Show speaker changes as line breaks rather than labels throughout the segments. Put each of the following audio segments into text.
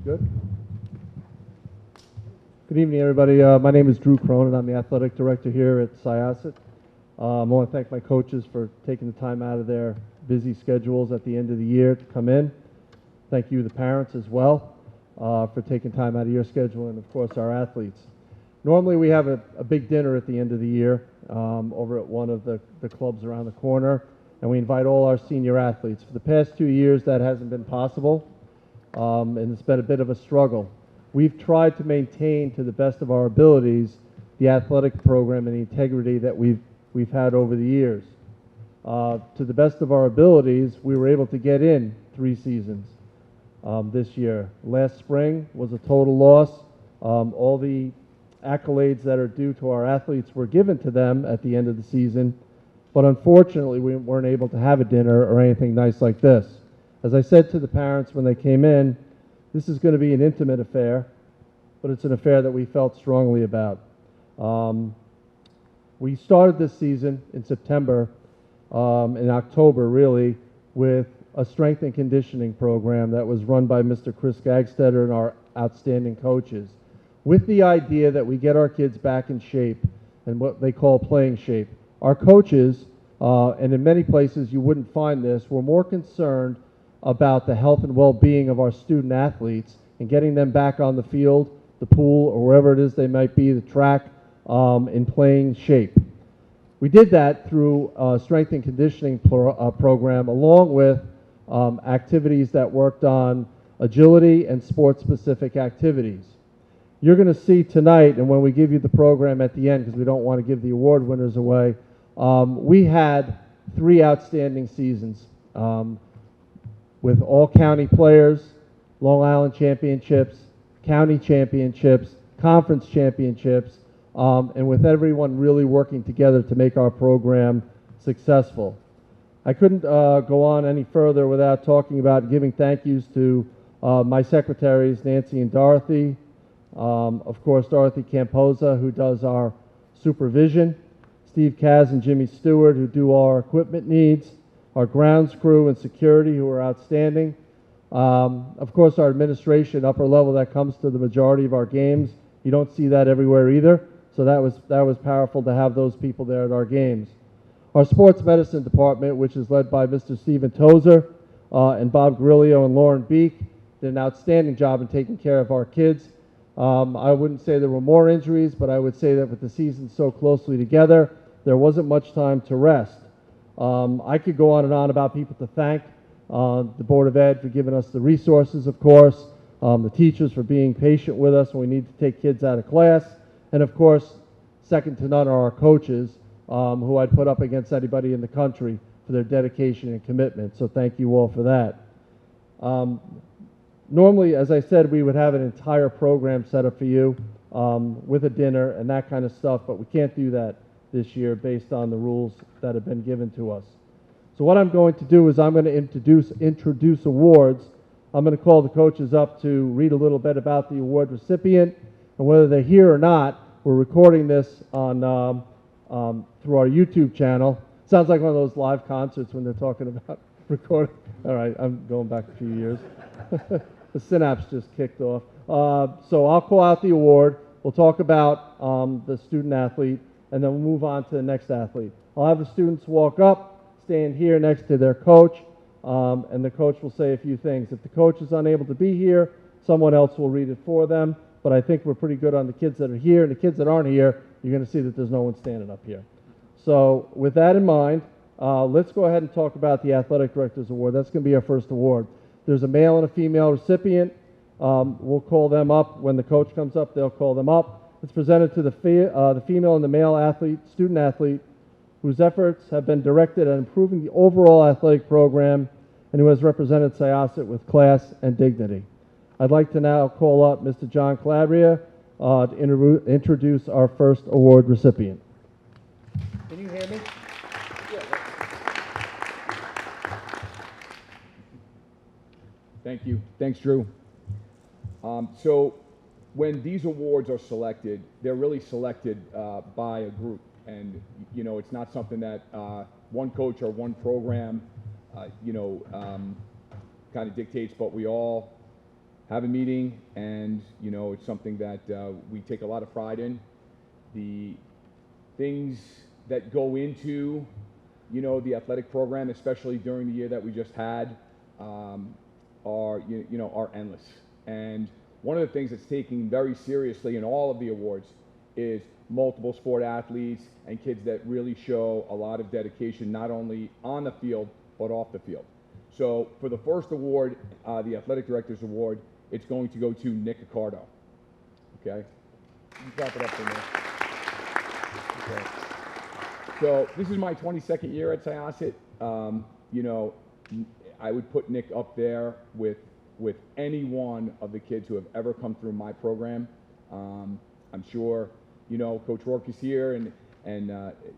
Good. Good evening, everybody. My name is Drew Cronin. I'm the athletic director here at Syosset. I want to thank my coaches for taking the time out of their busy schedules at the end of the year to come in. Thank you, the parents, as well, for taking time out of your schedule, and, of course, our athletes. Normally, we have a big dinner at the end of the year over at one of the clubs around the corner, and we invite all our senior athletes. For the past 2 years, that hasn't been possible, and it's been a bit of a struggle. We've tried to maintain, to the best of our abilities, the athletic program and the integrity that we've had over the years. To the best of our abilities, we were able to get in 3 seasons this year. Last spring was a total loss. All the accolades that are due to our athletes were given to them at the end of the season, but unfortunately we weren't able to have a dinner or anything nice like this. As I said to the parents when they came in, this is going to be an intimate affair, but it's an affair that we felt strongly about. We started this season in September, in October really, with a strength and conditioning program that was run by Mr. Chris Gagstetter and our outstanding coaches, with the idea that we get our kids back in shape and what they call playing shape. Our coaches, and in many places you wouldn't find this, were more concerned about the health and well-being of our student athletes and getting them back on the field, the pool, or wherever it is they might be, the track, in playing shape. We did that through a strength and conditioning program, along with activities that worked on agility and sports-specific activities. You're going to see tonight, and when we give you the program at the end, because we don't want to give the award winners away, we had 3 outstanding seasons with all county players, Long Island championships, county championships, conference championships, and with everyone really working together to make our program successful. I couldn't go on any further without talking about giving thank yous to my secretaries, Nancy and Dorothy, of course, Dorothy Camposa, who does our supervision, Steve Kaz and Jimmy Stewart, who do our equipment needs, our grounds crew and security, who are outstanding. Of course, our administration, upper level, that comes to the majority of our games. You don't see that everywhere either, so that was powerful to have those people there at our games. Our sports medicine department, which is led by Mr. Stephen Tozer and Bob Grillo and Lauren Beek, did an outstanding job in taking care of our kids. I wouldn't say there were more injuries, but I would say that with the season so closely together, there wasn't much time to rest. I could go on and on about people to thank, the Board of Ed for giving us the resources, of course, the teachers for being patient with us when we need to take kids out of class, and of course, second to none are our coaches, who I'd put up against anybody in the country for their dedication and commitment, so thank you all for that. Normally, as I said, we would have an entire program set up for you with a dinner and that kind of stuff, but we can't do that this year based on the rules that have been given to us. So what I'm going to do is I'm going to introduce awards. I'm going to call the coaches up to read a little bit about the award recipient, and whether they're here or not, we're recording this on through our YouTube channel. Sounds like one of those live concerts when they're talking about recording. All right, I'm going back a few years. The synapse just kicked off. So I'll call out the award. We'll talk about the student athlete, and then we'll move on to the next athlete. I'll have the students walk up, stand here next to their coach, and the coach will say a few things. If the coach is unable to be here, someone else will read it for them, but I think we're pretty good on the kids that are here, and the kids that aren't here, you're going to see that there's no one standing up here. So with that in mind, let's go ahead and talk about the Athletic Director's Award. That's going to be our first award. There's a male and a female recipient. We'll call them up. When the coach comes up, they'll call them up. It's presented to the female and the male athlete, student athlete, whose efforts have been directed at improving the overall athletic program and who has represented Syosset with class and dignity. I'd like to now call up Mr. John Calabria to introduce our first award recipient. Can you hear me?
Thank you. Thanks, Drew. So when these awards are selected, they're really selected by a group. And, you know, it's not something that one coach or one program, kind of dictates, but we all have a meeting, and it's something that we take a lot of pride in. The things that go into the athletic program, especially during the year that we just had, are endless. And one of the things that's taken very seriously in all of the awards is multiple sport athletes and kids that really show a lot of dedication, not only on the field but off the field. So for the first award, the Athletic Director's Award, it's going to go to Nick Accardo. Okay? You clap it up for me. Okay. So this is my 22nd year at Syosset. I would put Nick up there with any one of the kids who have ever come through my program. I'm sure, Coach Rourke is here, and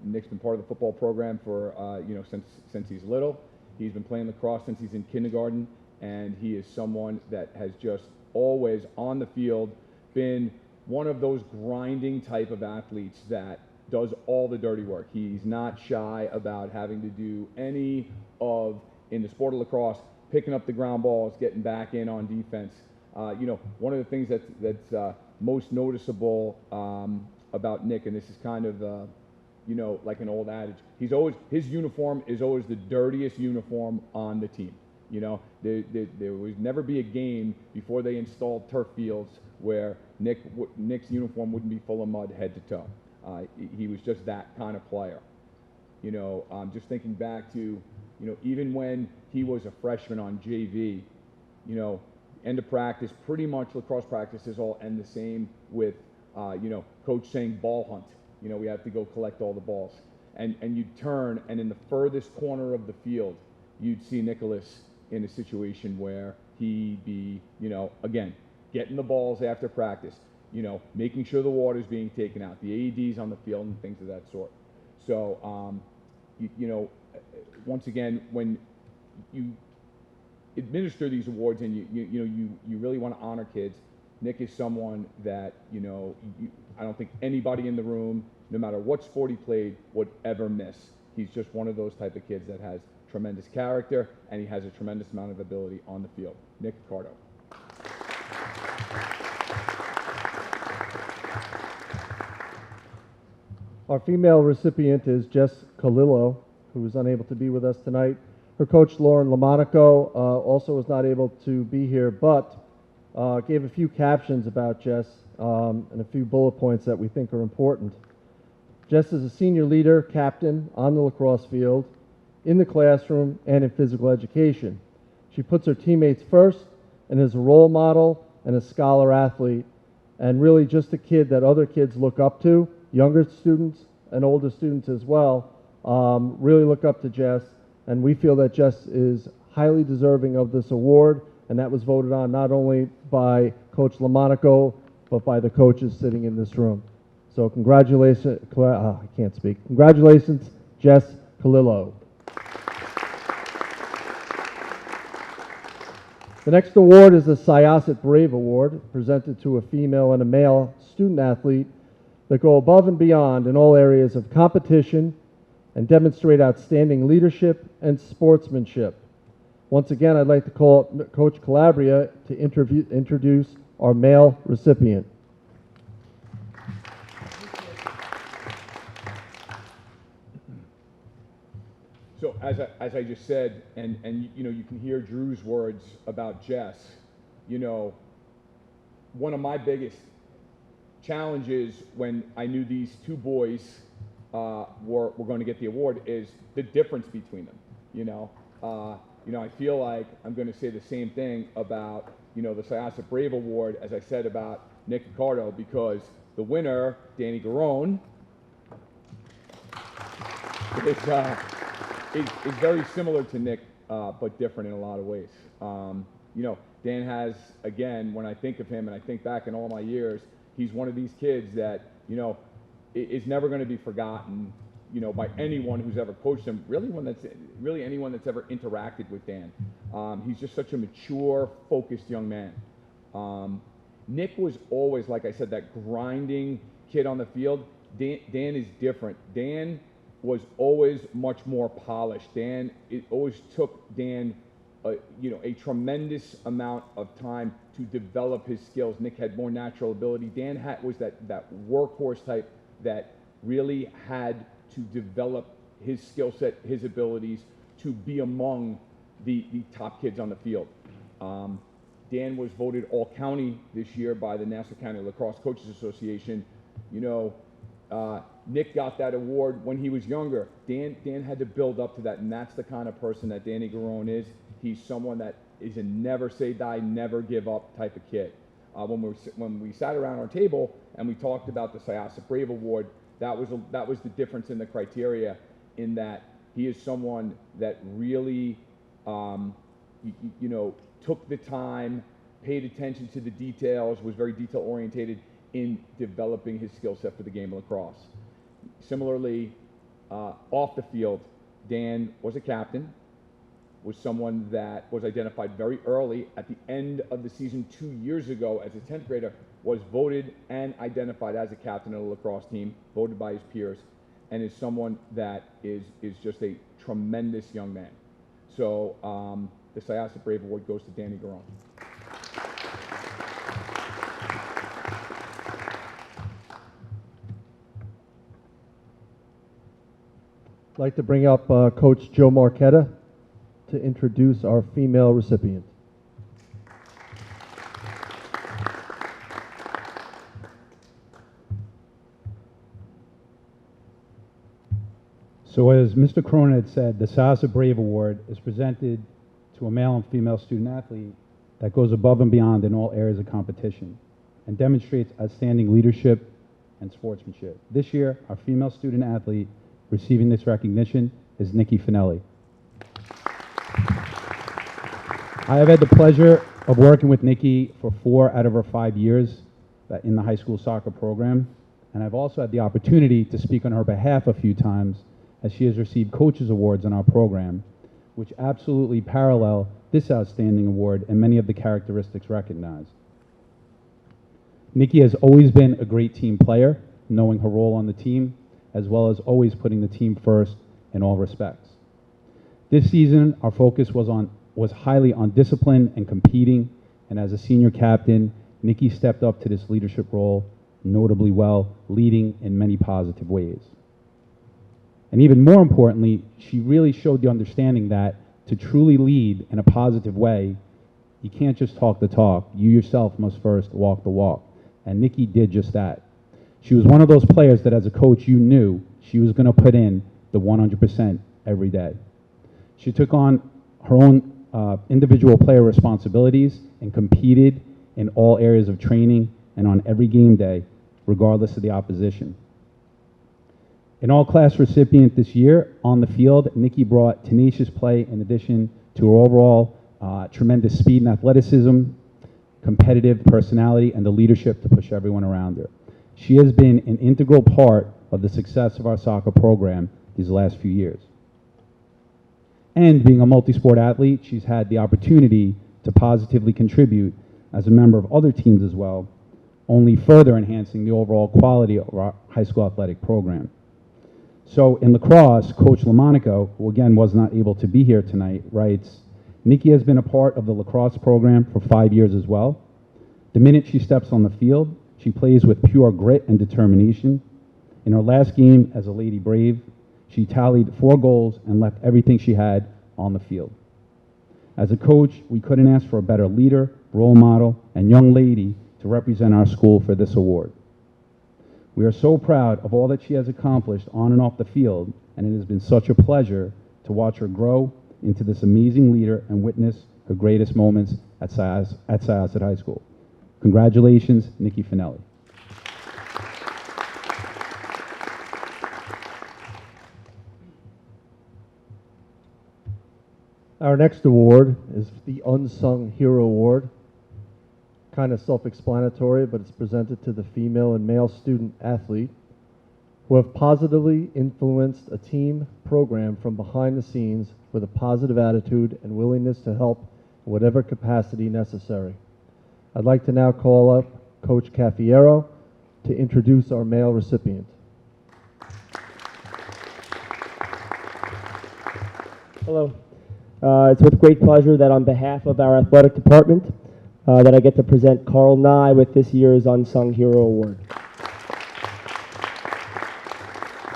Nick's been part of the football program for, since he's little. He's been playing lacrosse since he's in kindergarten, and he is someone that has just always on the field been one of those grinding type of athletes that does all the dirty work. He's not shy about having to do any of, in the sport of lacrosse, picking up the ground balls, getting back in on defense. One of the things that's most noticeable about Nick, and this is kind of, like an old adage, his uniform is always the dirtiest uniform on the team. There would never be a game before they installed turf fields where Nick's uniform wouldn't be full of mud head to toe. He was just that kind of player. Just thinking back to, even when he was a freshman on JV, end of practice, pretty much lacrosse practices all end the same with, coach saying ball hunt. We have to go collect all the balls. And you'd turn, and in the furthest corner of the field, you'd see Nicholas in a situation where he'd be, again, getting the balls after practice, making sure the water's being taken out, the AEDs on the field and things of that sort. So, once again, when you administer these awards and you really want to honor kids, Nick is someone that, I don't think anybody in the room, no matter what sport he played, would ever miss. He's just one of those type of kids that has tremendous character, and he has a tremendous amount of ability on the field. Nick Accardo.
Our female recipient is Jess Calillo, who is unable to be with us tonight. Her coach, Lauren Lamonaco, also was not able to be here, but gave a few captions about Jess and a few bullet points that we think are important. Jess is a senior leader, captain on the lacrosse field, in the classroom, and in physical education. She puts her teammates first and is a role model and a scholar athlete, and really just a kid that other kids look up to, younger students and older students as well, really look up to Jess, and we feel that Jess is highly deserving of this award, and that was voted on not only by Coach Lamonaco, but by the coaches sitting in this room. So congratulations, I can't speak. Congratulations, Jess Calillo. The next award is the Syosset Brave Award, presented to a female and a male student athlete that go above and beyond in all areas of competition and demonstrate outstanding leadership and sportsmanship. Once again, I'd like to call Coach Calabria to introduce our male recipient.
So as I just said, and you can hear Drew's words about Jess, one of my biggest challenges when I knew these two boys were going to get the award is the difference between them. I feel like I'm going to say the same thing about the Syosset Brave Award as I said about Nick Accardo, because the winner, Danny Garone, is very similar to Nick, but different in a lot of ways. Dan has, again, when I think of him and I think back in all my years, he's one of these kids that, is never going to be forgotten, by anyone who's ever coached him, really anyone that's ever interacted with Dan. He's just such a mature, focused young man. Nick was always, like I said, that grinding kid on the field. Dan is different. Dan was always much more polished. It always took Dan a tremendous amount of time to develop his skills. Nick had more natural ability. Dan was that workhorse type that really had to develop his skill set, his abilities to be among the top kids on the field. Dan was voted All-County this year by the Nassau County Lacrosse Coaches Association. Nick got that award when he was younger. Dan had to build up to that, and that's the kind of person that Danny Garone is. He's someone that is a never say die, never give up type of kid. When we sat around our table and we talked about the Syosset Brave Award, that was the difference in the criteria, in that he is someone that really took the time, paid attention to the details, was very detail orientated in developing his skill set for the game of lacrosse. Similarly, off the field, Dan was a captain, was someone that was identified very early at the end of the season 2 years ago as a 10th grader, was voted and identified as a captain of the lacrosse team, voted by his peers, and is someone that is just a tremendous young man. So the Syosset Brave Award goes to Danny Garone.
I'd like to bring up Coach Joe Marchetta to introduce our female recipient.
So as Mr. Cronin had said, the Syosset Brave Award is presented to a male and female student athlete that goes above and beyond in all areas of competition and demonstrates outstanding leadership and sportsmanship. This year, our female student athlete receiving this recognition is Nikki Finelli. I have had the pleasure of working with Nikki for 4 out of her 5 years in the high school soccer program, and I've also had the opportunity to speak on her behalf a few times as she has received coaches awards in our program, which absolutely parallel this outstanding award and many of the characteristics recognized. Nikki has always been a great team player, knowing her role on the team, as well as always putting the team first in all respects. This season, our focus was highly on discipline and competing, and as a senior captain, Nikki stepped up to this leadership role notably well, leading in many positive ways. And even more importantly, she really showed the understanding that to truly lead in a positive way, you can't just talk the talk. You yourself must first walk the walk. And Nikki did just that. She was one of those players that as a coach, you knew she was going to put in the 100% every day. She took on her own individual player responsibilities and competed in all areas of training and on every game day, regardless of the opposition. An all-class recipient this year on the field, Nikki brought tenacious play in addition to her overall tremendous speed and athleticism, competitive personality, and the leadership to push everyone around her. She has been an integral part of the success of our soccer program these last few years. And being a multi-sport athlete, she's had the opportunity to positively contribute as a member of other teams as well, only further enhancing the overall quality of our high school athletic program. So in lacrosse, Coach Lamonaco, who again was not able to be here tonight, writes, Nikki has been a part of the lacrosse program for 5 years as well. The minute she steps on the field, she plays with pure grit and determination. In her last game as a Lady Brave, she tallied 4 goals and left everything she had on the field. As a coach, we couldn't ask for a better leader, role model, and young lady to represent our school for this award. We are so proud of all that she has accomplished on and off the field, and it has been such a pleasure to watch her grow into this amazing leader and witness her greatest moments at Syosset High School. Congratulations, Nikki Finelli.
Our next award is the Unsung Hero Award. Kind of self-explanatory, but it's presented to the female and male student athlete who have positively influenced a team program from behind the scenes with a positive attitude and willingness to help in whatever capacity necessary. I'd like to now call up Coach Caffiero to introduce our male recipient.
Hello. It's with great pleasure that on behalf of our athletic department, that I get to present Carl Nye with this year's Unsung Hero Award.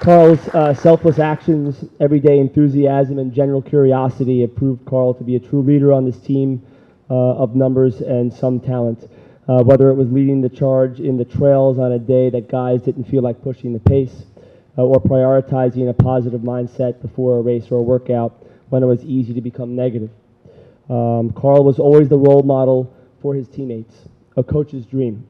Carl's selfless actions, everyday enthusiasm, and general curiosity have proved Carl to be a true leader on this team of numbers and some talent. Whether it was leading the charge in the trails on a day that guys didn't feel like pushing the pace, or prioritizing a positive mindset before a race or a workout when it was easy to become negative. Carl was always the role model for his teammates, a coach's dream.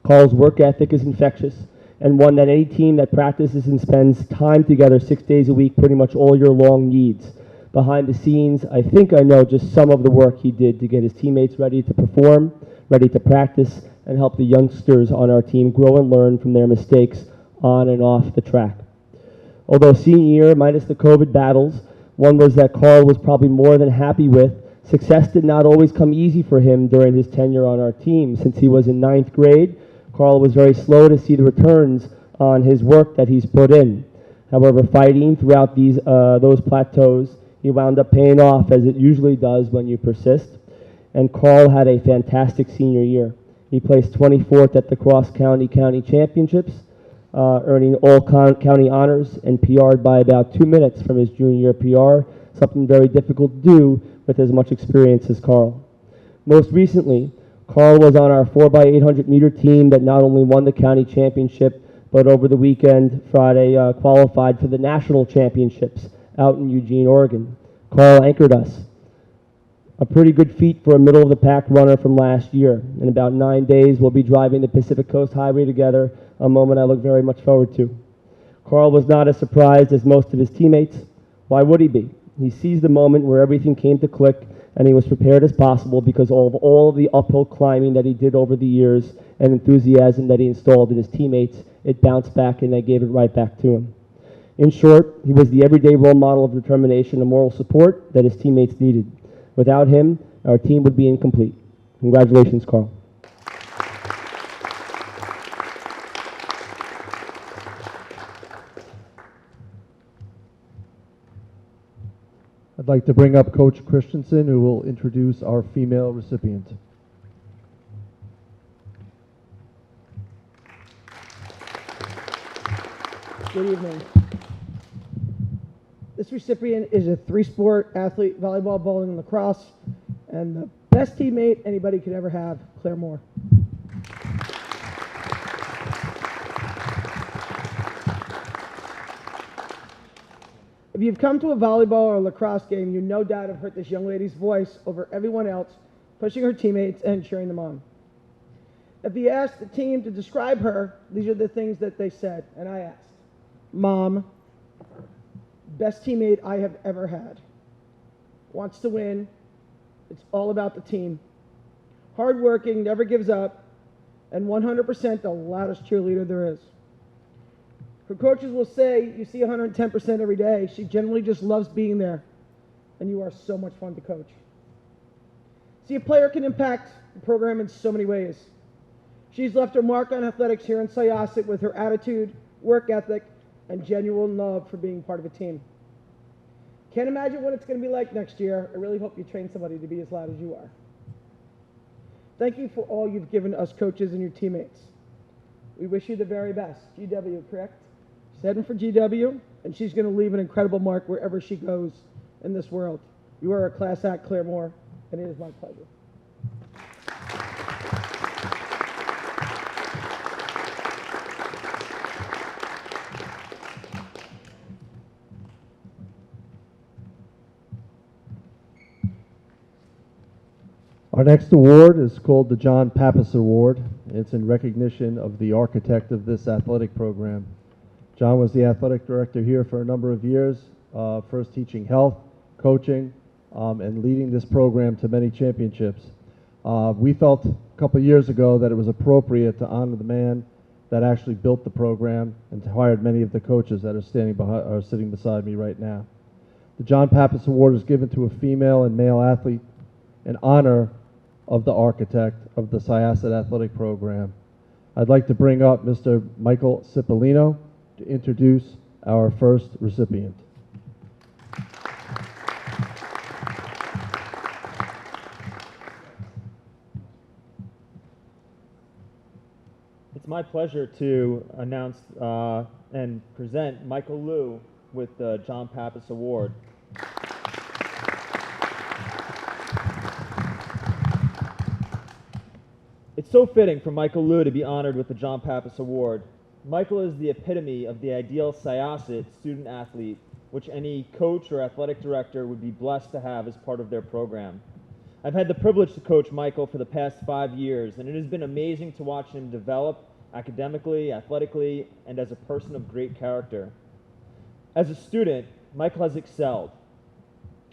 Carl's work ethic is infectious, and one that any team that practices and spends time together 6 days a week pretty much all year long needs. Behind the scenes, I think I know just some of the work he did to get his teammates ready to perform, ready to practice, and help the youngsters on our team grow and learn from their mistakes on and off the track. Although senior year, minus the COVID battles, one was that Carl was probably more than happy with. Success did not always come easy for him during his tenure on our team. Since he was in 9th grade, Carl was very slow to see the returns on his work that he's put in. However, fighting throughout those plateaus, he wound up paying off, as it usually does when you persist. And Carl had a fantastic senior year. He placed 24th at the Cross County Championships, earning all county honors, and PR'd by about 2 minutes from his junior year PR, something very difficult to do with as much experience as Carl. Most recently, Carl was on our 4x800 meter team that not only won the county championship, but over the weekend, Friday, qualified for the national championships out in Eugene, Oregon. Carl anchored us. A pretty good feat for a middle-of-the-pack runner from last year. In about 9 days, we'll be driving the Pacific Coast Highway together, a moment I look very much forward to. Carl was not as surprised as most of his teammates. Why would he be? He seized the moment where everything came to click, and he was prepared as possible because of all of the uphill climbing that he did over the years and enthusiasm that he installed in his teammates. It bounced back, and they gave it right back to him. In short, he was the everyday role model of determination and moral support that his teammates needed. Without him, our team would be incomplete. Congratulations, Carl.
I'd like to bring up Coach Christensen, who will introduce our female recipient.
Good evening. This recipient is a three-sport athlete, volleyball, bowling, and lacrosse, and the best teammate anybody could ever have, Claire Moore. If you've come to a volleyball or lacrosse game, you no doubt have heard this young lady's voice over everyone else, pushing her teammates and cheering them on. If you asked the team to describe her, these are the things that they said, and I asked. Mom, best teammate I have ever had. Wants to win. It's all about the team. Hardworking, never gives up, and 100% the loudest cheerleader there is. Her coaches will say, you see 110% every day. She generally just loves being there, and you are so much fun to coach. See, a player can impact the program in so many ways. She's left her mark on athletics here in Syosset with her attitude, work ethic, and genuine love for being part of a team. Can't imagine what it's going to be like next year. I really hope you train somebody to be as loud as you are. Thank you for all you've given us coaches and your teammates. We wish you the very best. GW, correct? She's heading for GW, and she's going to leave an incredible mark wherever she goes in this world. You are a class act, Claire Moore, and it is my pleasure.
Our next award is called the John Pappas Award. It's in recognition of the architect of this athletic program. John was the athletic director here for a number of years, first teaching health, coaching, and leading this program to many championships. We felt a couple of years ago that it was appropriate to honor the man that actually built the program and hired many of the coaches that are sitting beside me right now. The John Pappas Award is given to a female and male athlete in honor of the architect of the Syosset athletic program. I'd like to bring up Mr. Michael Cipollino to introduce our first recipient.
It's my pleasure to announce and present Michael Liu with the John Pappas Award. It's so fitting for Michael Liu to be honored with the John Pappas Award. Michael is the epitome of the ideal Syosset student athlete, which any coach or athletic director would be blessed to have as part of their program. I've had the privilege to coach Michael for the past 5 years, and it has been amazing to watch him develop academically, athletically, and as a person of great character. As a student, Michael has excelled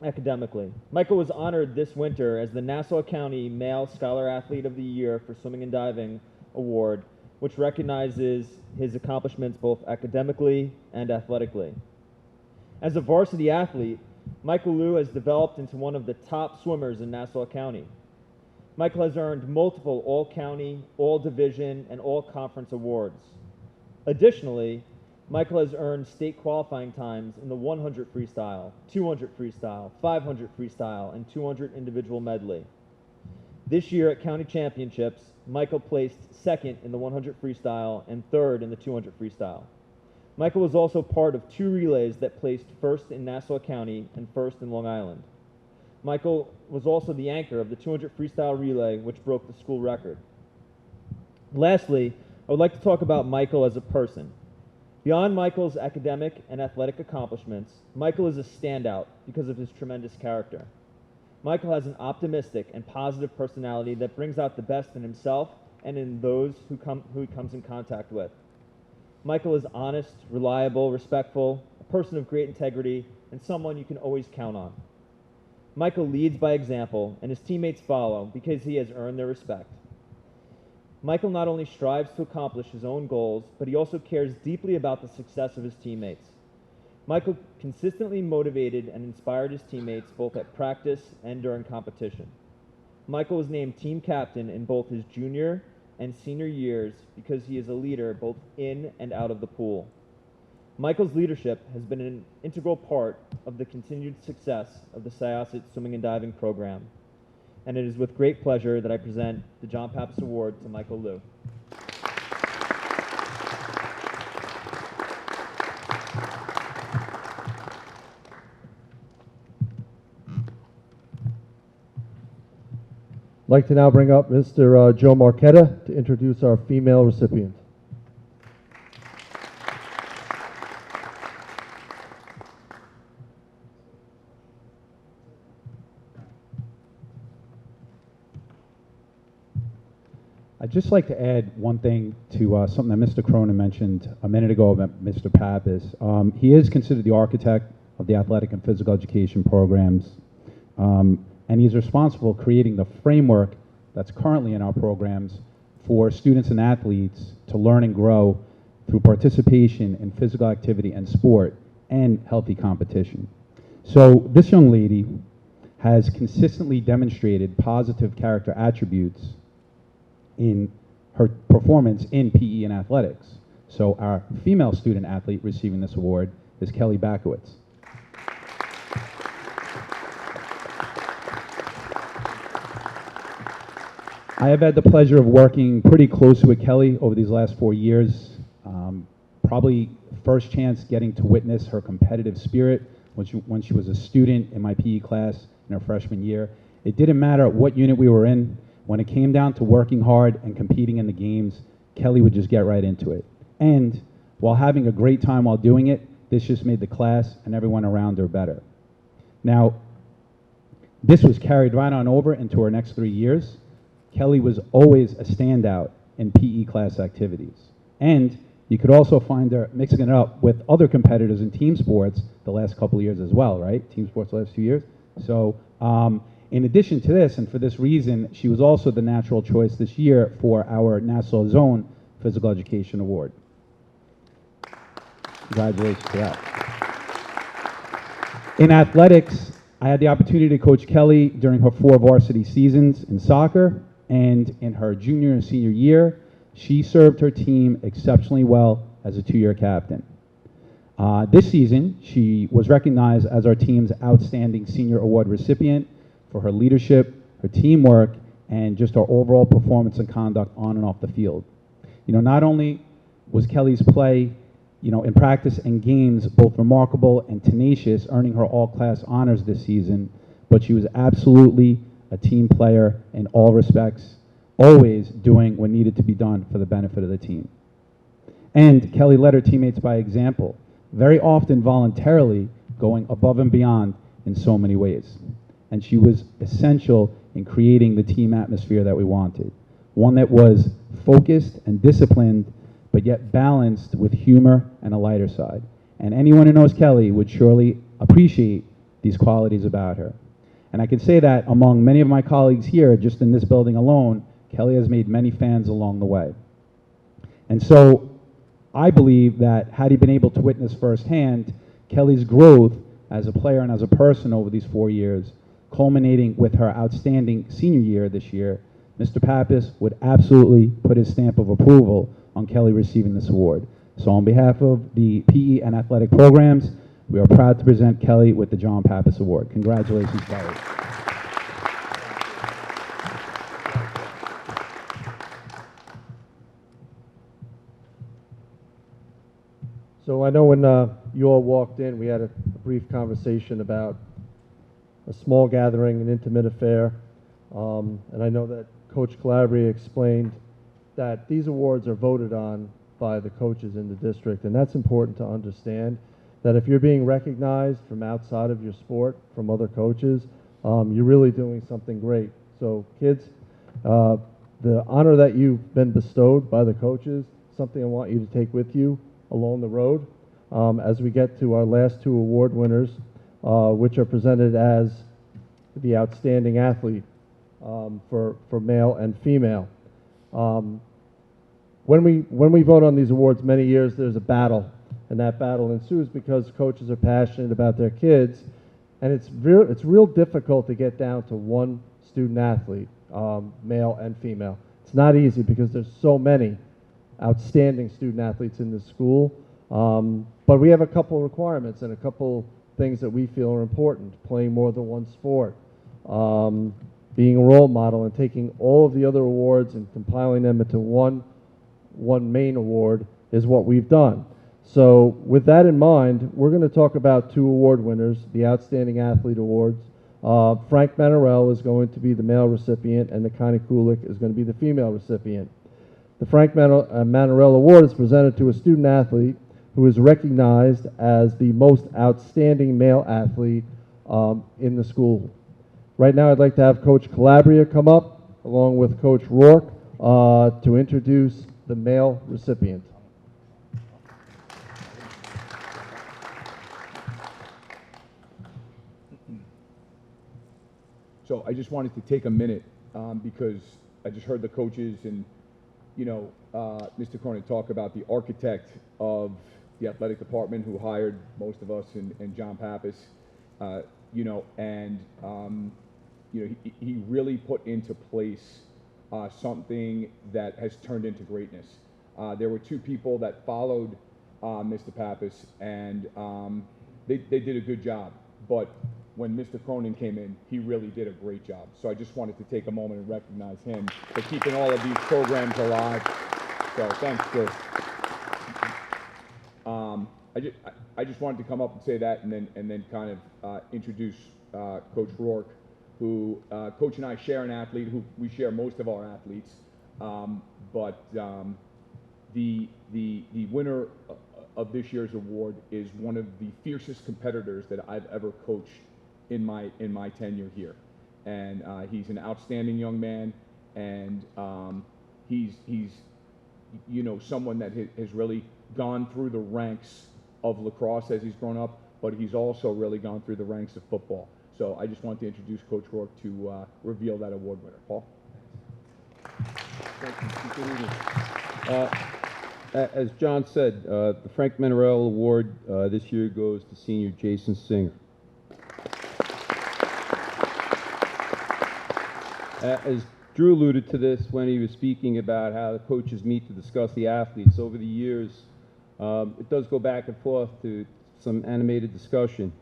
academically. Michael was honored this winter as the Nassau County Male Scholar Athlete of the Year for Swimming and Diving Award, which recognizes his accomplishments both academically and athletically. As a varsity athlete, Michael Liu has developed into one of the top swimmers in Nassau County. Michael has earned multiple All-County, All-Division, and All-Conference awards. Additionally, Michael has earned state qualifying times in the 100 freestyle, 200 freestyle, 500 freestyle, and 200 individual medley. This year at county championships, Michael placed second in the 100 freestyle and third in the 200 freestyle. Michael was also part of 2 relays that placed first in Nassau County and first in Long Island. Michael was also the anchor of the 200 freestyle relay, which broke the school record. Lastly, I would like to talk about Michael as a person. Beyond Michael's academic and athletic accomplishments, Michael is a standout because of his tremendous character. Michael has an optimistic and positive personality that brings out the best in himself and in those who he comes in contact with. Michael is honest, reliable, respectful, a person of great integrity, and someone you can always count on. Michael leads by example, and his teammates follow because he has earned their respect. Michael not only strives to accomplish his own goals, but he also cares deeply about the success of his teammates. Michael consistently motivated and inspired his teammates both at practice and during competition. Michael was named team captain in both his junior and senior years because he is a leader both in and out of the pool. Michael's leadership has been an integral part of the continued success of the Syosset Swimming and Diving program, and it is with great pleasure that I present the John Pappas Award to Michael Liu.
I'd like to now bring up Mr. Joe Marquetta to introduce our female recipient.
I'd just like to add one thing to something that Mr. Cronin mentioned a minute ago about Mr. Pappas. He is considered the architect of the athletic and physical education programs, and he's responsible for creating the framework that's currently in our programs for students and athletes to learn and grow through participation in physical activity and sport and healthy competition. So this young lady has consistently demonstrated positive character attributes in her performance in PE and athletics. So our female student athlete receiving this award is Kelly Bakowitz. I have had the pleasure of working pretty closely with Kelly over these last 4 years. Probably first chance getting to witness her competitive spirit when she was a student in my PE class in her freshman year. It didn't matter what unit we were in. When it came down to working hard and competing in the games, Kelly would just get right into it. And while having a great time while doing it, this just made the class and everyone around her better. Now, this was carried right on over into her next 3 years. Kelly was always a standout in PE class activities. And you could also find her mixing it up with other competitors in team sports the last couple of years as well, right? Team sports the last 2 years. So, in addition to this, and for this reason, she was also the natural choice this year for our Nassau Zone Physical Education Award. Congratulations to that. In athletics, I had the opportunity to coach Kelly during her 4 varsity seasons in soccer, and in her junior and senior year, she served her team exceptionally well as a 2-year captain. This season, she was recognized as our team's Outstanding Senior Award recipient for her leadership, her teamwork, and just her overall performance and conduct on and off the field. Not only was Kelly's play, in practice and games both remarkable and tenacious, earning her all-class honors this season, but she was absolutely a team player in all respects, always doing what needed to be done for the benefit of the team. And Kelly led her teammates by example, very often voluntarily going above and beyond in so many ways. And she was essential in creating the team atmosphere that we wanted, one that was focused and disciplined, but yet balanced with humor and a lighter side. And anyone who knows Kelly would surely appreciate these qualities about her. And I can say that among many of my colleagues here, just in this building alone, Kelly has made many fans along the way. And so I believe that had he been able to witness firsthand Kelly's growth as a player and as a person over these 4 years, culminating with her outstanding senior year this year, Mr. Pappas would absolutely put his stamp of approval on Kelly receiving this award. So on behalf of the PE and athletic programs, we are proud to present Kelly with the John Pappas Award. Congratulations, Kelly.
So I know when you all walked in, we had a brief conversation about a small gathering, an intimate affair, and I know that Coach Calabria explained that these awards are voted on by the coaches in the district, and that's important to understand, that if you're being recognized from outside of your sport, from other coaches, you're really doing something great. So kids, the honor that you've been bestowed by the coaches, something I want you to take with you along the road as we get to our last two award winners, which are presented as the outstanding athlete for male and female. When we vote on these awards, many years there's a battle, and that battle ensues because coaches are passionate about their kids, and it's real difficult to get down to one student athlete, male and female. It's not easy because there's so many outstanding student athletes in this school, but we have a couple requirements and a couple things that we feel are important: playing more than one sport, being a role model, and taking all of the other awards and compiling them into one main award is what we've done. So with that in mind, we're going to talk about two award winners, the Outstanding Athlete Awards. Frank Manorel is going to be the male recipient, and the Connie Kulik is going to be the female recipient. The Frank Manorel Award is presented to a student athlete who is recognized as the most outstanding male athlete in the school. Right now, I'd like to have Coach Calabria come up, along with Coach Rourke, to introduce the male recipient.
So I just wanted to take a minute because I just heard the coaches and, Mr. Connie talk about the architect of the athletic department who hired most of us and John Pappas, he really put into place something that has turned into greatness. There were two people that followed Mr. Pappas, and they did a good job. But when Mr. Cronin came in, he really did a great job. So I just wanted to take a moment and recognize him for keeping all of these programs alive. So thanks, Chris. I just wanted to come up and say that, and then kind of introduce Coach Rourke, who Coach and I share an athlete who we share most of our athletes, but the winner of this year's award is one of the fiercest competitors that I've ever coached in my tenure here, and he's an outstanding young man, and he's someone that has really gone through the ranks of lacrosse as he's grown up, but he's also really gone through the ranks of football. So I just want to introduce Coach Rourke to reveal that award winner. Paul?
Thank you. Good evening. As John said, the Frank Manorel Award this year goes to senior Jason Singer. As Drew alluded to this when he was speaking about how the coaches meet to discuss the athletes over the years, it does go back and forth to some animated discussion.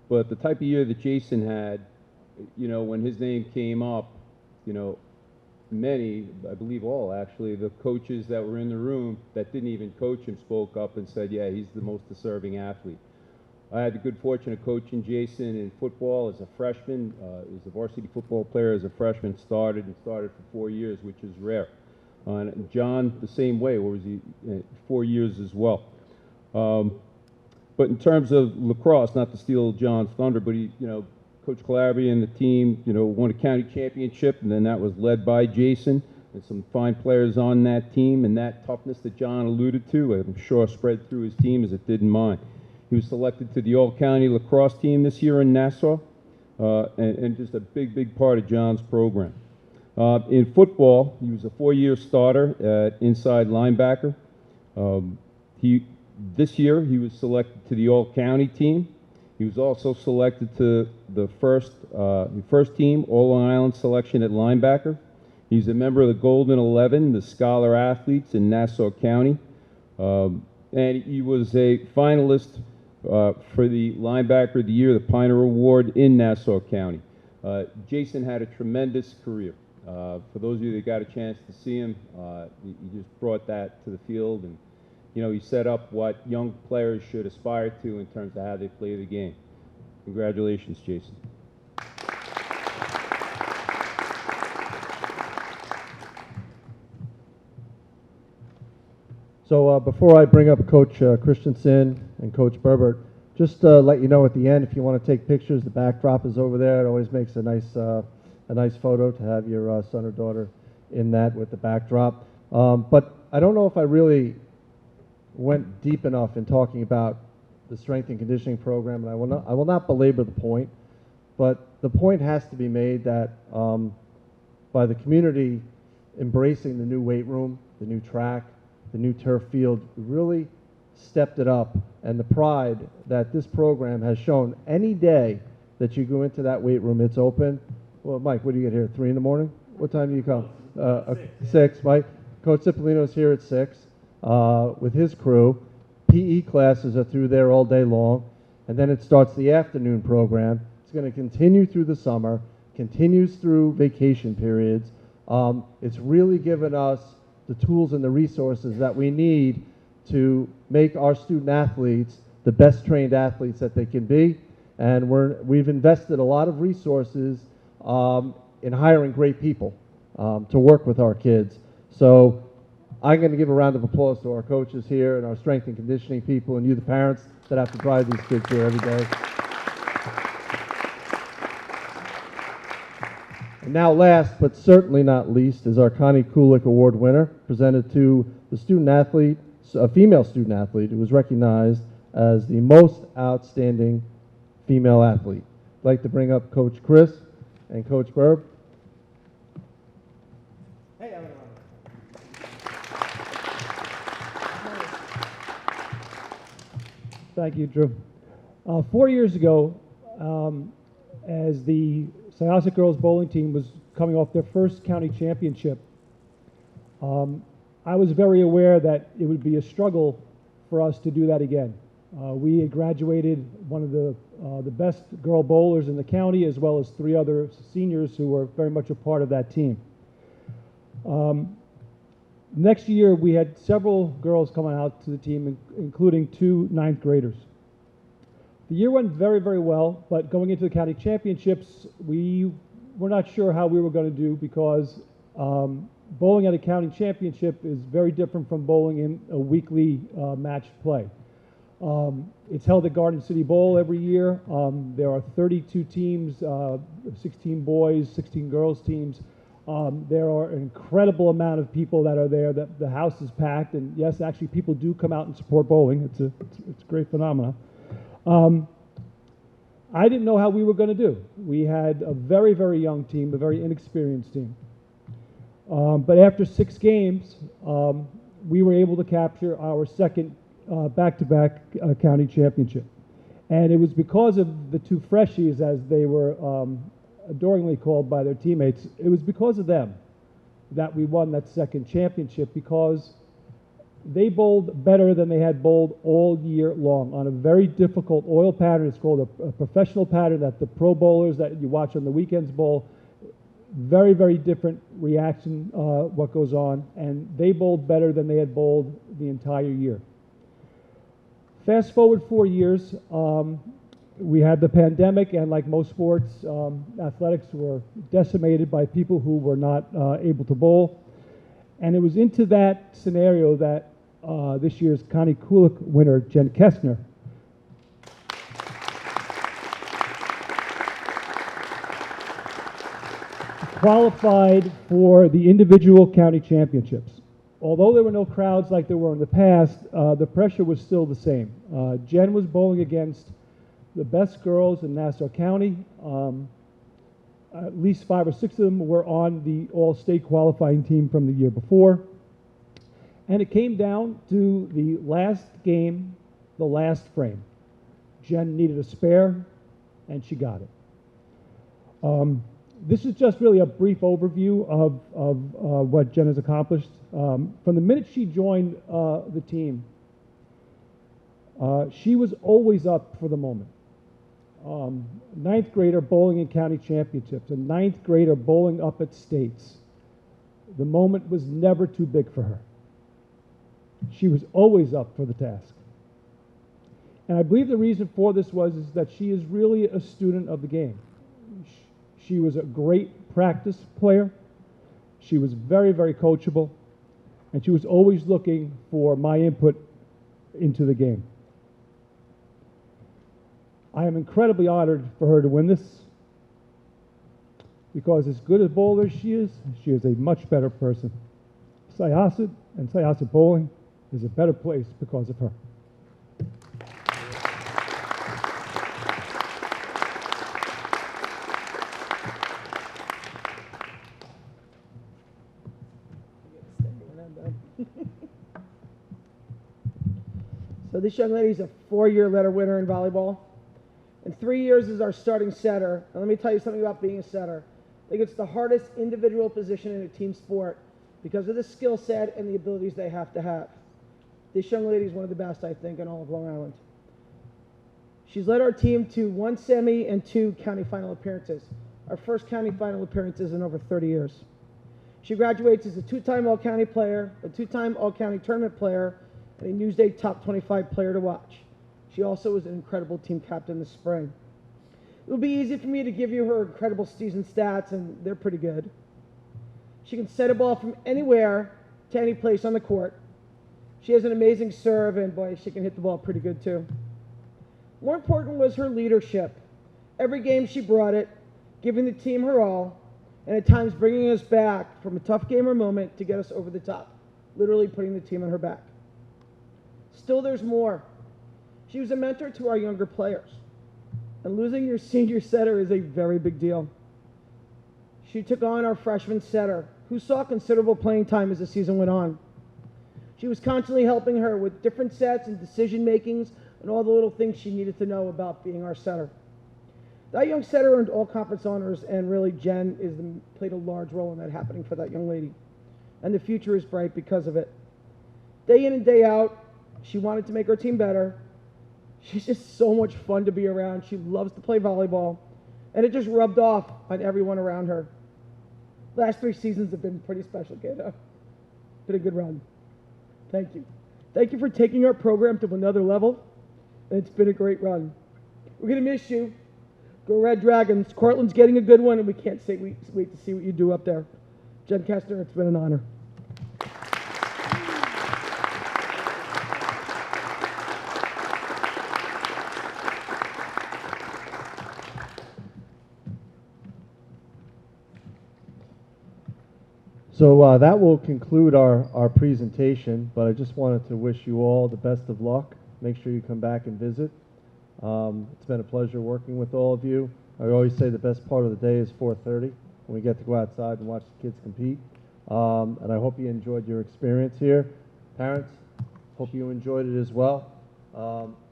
But the type of year that Jason had, when his name came up, many, I believe all actually, the coaches that were in the room that didn't even coach him spoke up and said, yeah, he's the most deserving athlete. I had the good fortune of coaching Jason in football as a freshman. He was a varsity football player as a freshman, started for 4 years, which is rare. And John, the same way, was he 4 years as well. But in terms of lacrosse, not to steal John's thunder, but he, Coach Calabria and the team, won a county championship, and then that was led by Jason and some fine players on that team. And that toughness that John alluded to, I'm sure spread through his team as it did in mine. He was selected to the all-county lacrosse team this year in Nassau, and just a big part of John's program. In football, he was a 4-year starter at inside linebacker. This year, he was selected to the all-county team. He was also selected to the first team All-Island selection at linebacker. He's a member of the Golden 11, the Scholar Athletes in Nassau County. And he was a finalist for the Linebacker of the Year, the Pioneer Award in Nassau County. Jason had a tremendous career. For those of you that got a chance to see him, he just brought that to the field, and he set up what young players should aspire to in terms of how they play the game. Congratulations, Jason.
So before I bring up Coach Christensen and Coach Berbert, just to let you know at the end, if you want to take pictures, the backdrop is over there. It always makes a nice photo to have your son or daughter in that with the backdrop. But I don't know if I really went deep enough in talking about the strength and conditioning program, and I will not belabor the point, but the point has to be made that by the community embracing the new weight room, the new track, the new turf field, we really stepped it up, and the pride that this program has shown any day that you go into that weight room, it's open. Well, Mike, what do you get here, 3 in the morning? What time do you come? 6, Mike. Coach Cipollino's here at 6 with his crew. PE classes are through there all day long, and then it starts the afternoon program. It's going to continue through the summer, continues through vacation periods. It's really given us the tools and the resources that we need to make our student athletes the best trained athletes that they can be. And we've invested a lot of resources in hiring great people to work with our kids. So I'm going to give a round of applause to our coaches here and our strength and conditioning people and you, the parents, that have to drive these kids here every day. And now last, but certainly not least, is our Connie Kulik Award winner, presented to the student athlete, a female student athlete, who was recognized as the most outstanding female athlete. I'd like to bring up Coach Chris and Coach Berb.
Hey, everyone.
Thank you, Drew. 4 years ago, as the Syosset girls bowling team was coming off their first county championship, I was very aware that it would be a struggle for us to do that again. We had graduated one of the best girl bowlers in the county, as well as 3 other seniors who were very much a part of that team. Next year, we had several girls coming out to the team, including 2 9th graders. The year went very, very well, but going into the county championships, we were not sure how we were going to do, because bowling at a county championship is very different from bowling in a weekly match play. It's held at Garden City Bowl every year. There are 32 teams, 16 boys, 16 girls teams. There are an incredible amount of people that are there. The house is packed, and yes, actually, people do come out and support bowling. It's a great phenomenon. I didn't know how we were going to do. We had a very, very young team, a very inexperienced team. But after 6 games, we were able to capture our second back-to-back county championship. And it was because of the 2 freshies, as they were adoringly called by their teammates. It was because of them that we won that second championship, because they bowled better than they had bowled all year long on a very difficult oil pattern. It's called a professional pattern that the pro bowlers that you watch on the weekends bowl. very, very different reaction, what goes on, and they bowled better than they had bowled the entire year. Fast forward 4 years, we had the pandemic, and like most sports, athletics were decimated by people who were not able to bowl. And it was into that scenario that this year's Connie Kulik winner, Jen Kestner, qualified for the individual county championships. Although there were no crowds like there were in the past, the pressure was still the same. Jen was bowling against the best girls in Nassau County. At least 5 or 6 of them were on the all-state qualifying team from the year before. And it came down to the last game, the last frame. Jen needed a spare, and she got it. This is just really a brief overview of what Jen has accomplished. From the minute she joined the team, she was always up for the moment. 9th grader bowling in county championships, a 9th grader bowling up at states. The moment was never too big for her. She was always up for the task. And I believe the reason for this is that she is really a student of the game. She was a great practice player. She was very, very coachable. And she was always looking for my input into the game. I am incredibly honored for her to win this, because as good a bowler as she is a much better person. Syosset and Syosset bowling is a better place because of her.
So this young lady is a 4-year letter winner in volleyball. And 3 years as our starting setter. And let me tell you something about being a setter. I think it's the hardest individual position in a team sport because of the skill set and the abilities they have to have. This young lady is one of the best, I think, in all of Long Island. She's led our team to 1 semi and 2 county final appearances. Our first county final appearances in over 30 years. She graduates as a 2-time All-County player, a 2-time All-County tournament player, and a Newsday Top 25 player to watch. She also was an incredible team captain this spring. It would be easy for me to give you her incredible season stats, and they're pretty good. She can set a ball from anywhere to any place on the court. She has an amazing serve, and boy, she can hit the ball pretty good too. More important was her leadership. Every game she brought it, giving the team her all, and at times bringing us back from a tough game or moment to get us over the top, literally putting the team on her back. Still, there's more. She was a mentor to our younger players, and losing your senior setter is a very big deal. She took on our freshman setter, who saw considerable playing time as the season went on. She was constantly helping her with different sets and decision makings and all the little things she needed to know about being our setter. That young setter earned all conference honors, and really Jen played a large role in that happening for that young lady. And the future is bright because of it. Day in and day out, she wanted to make her team better. She's just so much fun to be around. She loves to play volleyball, and it just rubbed off on everyone around her. Last 3 seasons have been pretty special, kid. Been a good run. Thank you. Thank you for taking our program to another level, and it's been a great run. We're going to miss you. Go Red Dragons. Cortland's getting a good one, and we can't wait to see what you do up there. Jen Kestner, it's been an honor.
So that will conclude our presentation, but I just wanted to wish you all the best of luck. Make sure you come back and visit. It's been a pleasure working with all of you. I always say the best part of the day is 4:30 when we get to go outside and watch the kids compete. And I hope you enjoyed your experience here. Parents, hope you enjoyed it as well.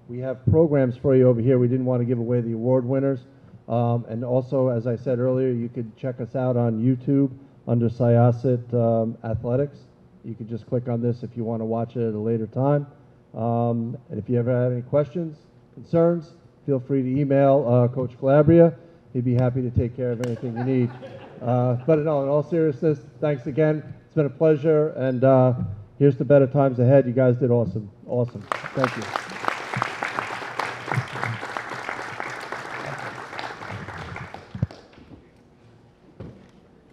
We have programs for you over here. We didn't want to give away the award winners. And also, as I said earlier, you could check us out on YouTube under Syosset Athletics. You can just click on this if you want to watch it at a later time. And if you ever have any questions, concerns, feel free to email Coach Calabria. He'd be happy to take care of anything you need. But no, in all seriousness, thanks again. It's been a pleasure, and here's to better times ahead. You guys did awesome. Awesome. Thank you.